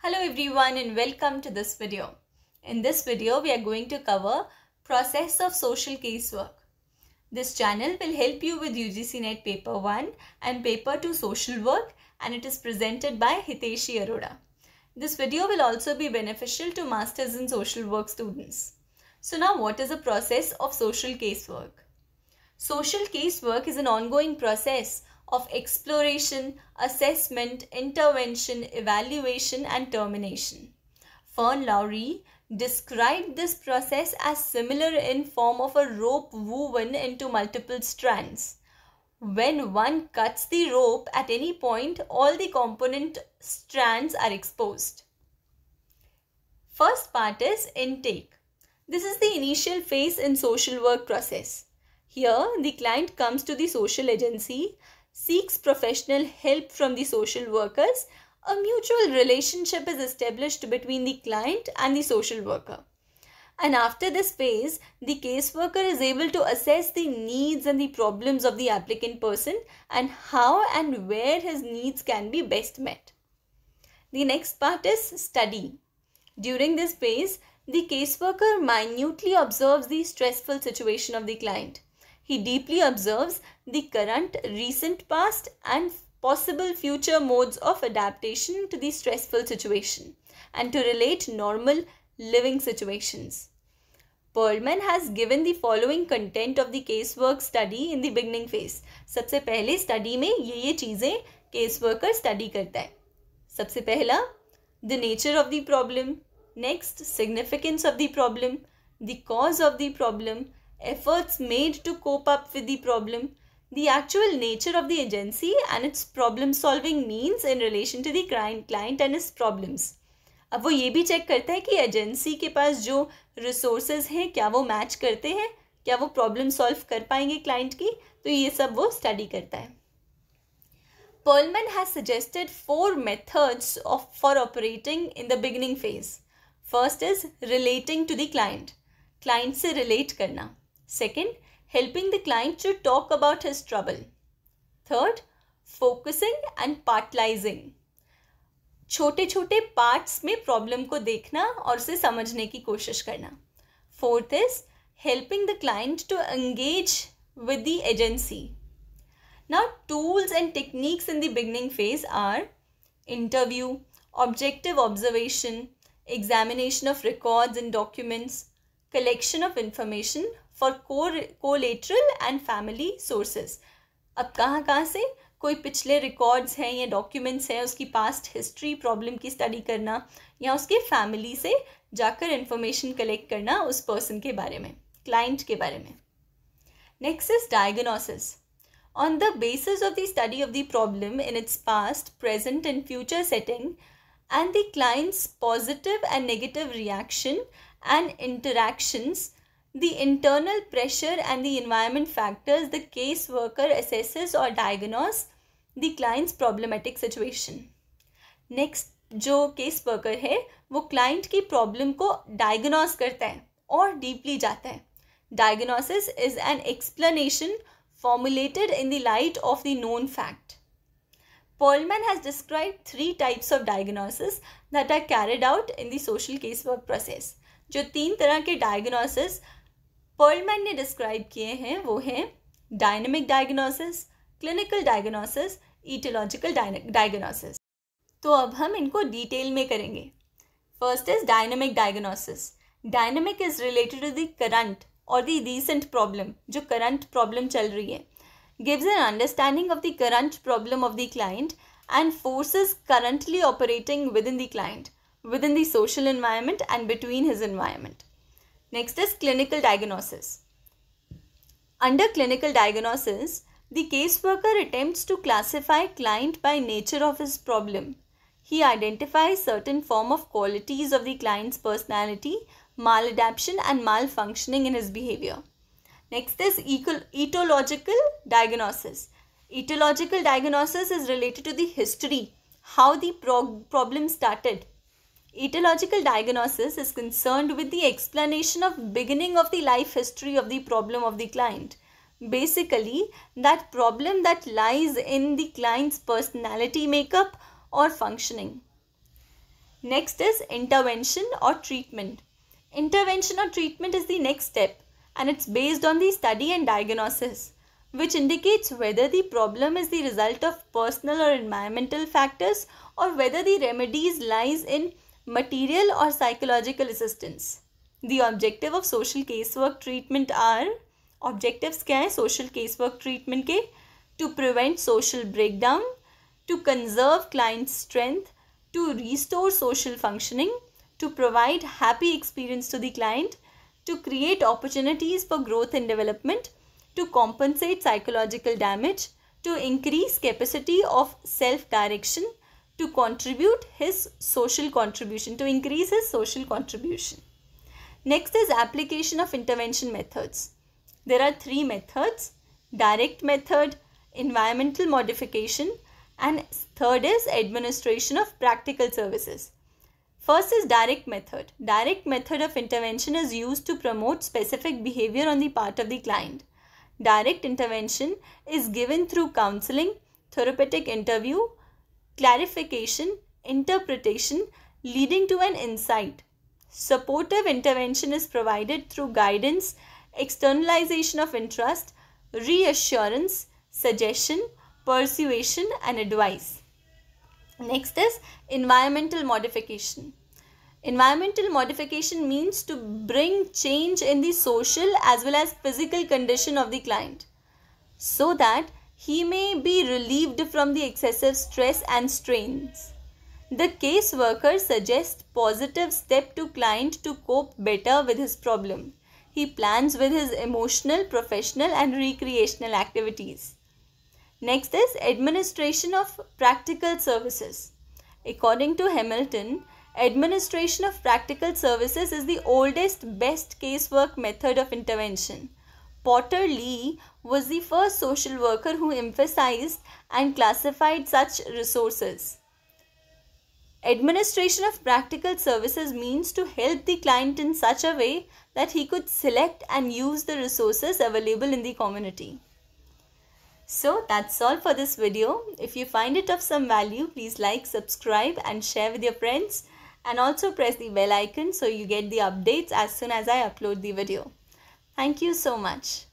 Hello everyone and welcome to this video. In this video, we are going to cover process of social casework. This channel will help you with UGC NET Paper 1 and Paper 2 Social Work, and it is presented by Hiteshi Arora. This video will also be beneficial to Masters in Social Work students. So now, what is the process of social casework? Social casework is an ongoing process of exploration, assessment, intervention, evaluation, and termination. Fern Lowry described this process as similar in form of a rope woven into multiple strands. When one cuts the rope at any point, all the component strands are exposed. First part is intake. This is the initial phase in social work process. Here, the client comes to the social agency, seeks professional help from the social workers. A mutual relationship is established between the client and the social worker. And after this phase, the caseworker is able to assess the needs and the problems of the applicant person and how and where his needs can be best met. The next part is study. During this phase, the caseworker minutely observes the stressful situation of the client. He deeply observes the current, recent, past and possible future modes of adaptation to the stressful situation and to relate normal living situations. Perlman has given the following content of the casework study in the beginning phase. सबसे पहले study में ये चीज़ें caseworker study करता है. सबसे पहला, the nature of the problem. Next, significance of the problem, the cause of the problem, efforts made to cope up with the problem, the actual nature of the agency and its problem solving means in relation to the client and his problems. अब वो ये भी check करता है कि agency के पास जो resources हैं क्या वो मैच करते हैं, क्या वो प्रॉब्लम सॉल्व कर पाएंगे क्लाइंट की, तो ये सब वो स्टडी करता है. Perlman has suggested 4 methods for operating in the beginning phase. First is relating to the client. Client से relate करना. Second, helping the client to talk about his trouble. Third, focusing and partizing. छोटे छोटे parts में problem को देखना और उसे समझने की कोशिश करना. Fourth is helping the client to engage with the agency. Now, tools and techniques in the beginning phase are interview, objective observation, examination of records and documents, collection of information for collateral and family sources. अब कहाँ से कोई पिछले records हैं या documents हैं, उसकी past history problem की स्टडी करना या उसके फैमिली से जाकर इंफॉर्मेशन कलेक्ट करना उस पर्सन के बारे में, क्लाइंट के बारे में. Next is diagnosis. On the basis of the study of the problem in its past, present and future setting and the client's positive and negative reaction and interactions, the internal pressure and the environment factors, the caseworker assesses or diagnoses the client's problematic situation. Next, जो caseworker है वो client की problem को diagnose करता है और deeply जाता है. Diagnosis is an explanation formulated in the light of the known fact. Perlman has described 3 types of diagnosis that are carried out in the social casework process. जो 3 तरह के diagnosis Perlman ने describe किए हैं वो हैं dynamic diagnosis, clinical diagnosis, etiological diagnosis. तो अब हम इनको डिटेल में करेंगे. First is dynamic diagnosis. Dynamic is related to the current or the recent problem, जो current problem चल रही है, gives an understanding of the current problem of the client and forces currently operating within the client, within the social environment and between his environment. Next is clinical diagnosis. Under clinical diagnosis, the caseworker attempts to classify client by nature of his problem. He identifies certain form of qualities of the client's personality, maladaptation and malfunctioning in his behavior. Next is etiological diagnosis. Etiological diagnosis is related to the history, how the problem started. Etiological diagnosis is concerned with the explanation of beginning of the life history of the problem of the client. Basically, that problem that lies in the client's personality makeup or functioning. Next is intervention or treatment. Intervention or treatment is the next step, and it's based on the study and diagnosis, which indicates whether the problem is the result of personal or environmental factors or whether the remedies lies in material or psychological assistance. The objective of social casework treatment are, objectives क्या है social casework treatment के? To prevent social breakdown, to conserve client strength, to restore social functioning, to provide happy experience to the client, to create opportunities for growth and development, to compensate psychological damage, to increase capacity of self-direction, to contribute his social contribution, to increase his social contribution. Next is application of intervention methods. There are 3 methods: direct method, environmental modification, and third is administration of practical services. First is direct method. Direct method of intervention is used to promote specific behavior on the part of the client. Direct intervention is given through counseling, therapeutic interview, clarification, interpretation, leading to an insight. Supportive intervention is provided through guidance, externalization of interest, reassurance, suggestion, persuasion, and advice. Next is environmental modification. Environmental modification means to bring change in the social as well as physical condition of the client so that he may be relieved from the excessive stress and strains. The caseworker suggests positive step to client to cope better with his problem. He plans with his emotional, professional, and recreational activities. Next is administration of practical services. According to Hamilton, administration of practical services is the oldest, best casework method of intervention. Potter Lee was the first social worker who emphasized and classified such resources. Administration of practical services means to help the client in such a way that he could select and use the resources available in the community. So that's all for this video. If you find it of some value, please like, subscribe and share with your friends, and also press the bell icon so you get the updates as soon as I upload the video. Thank you so much.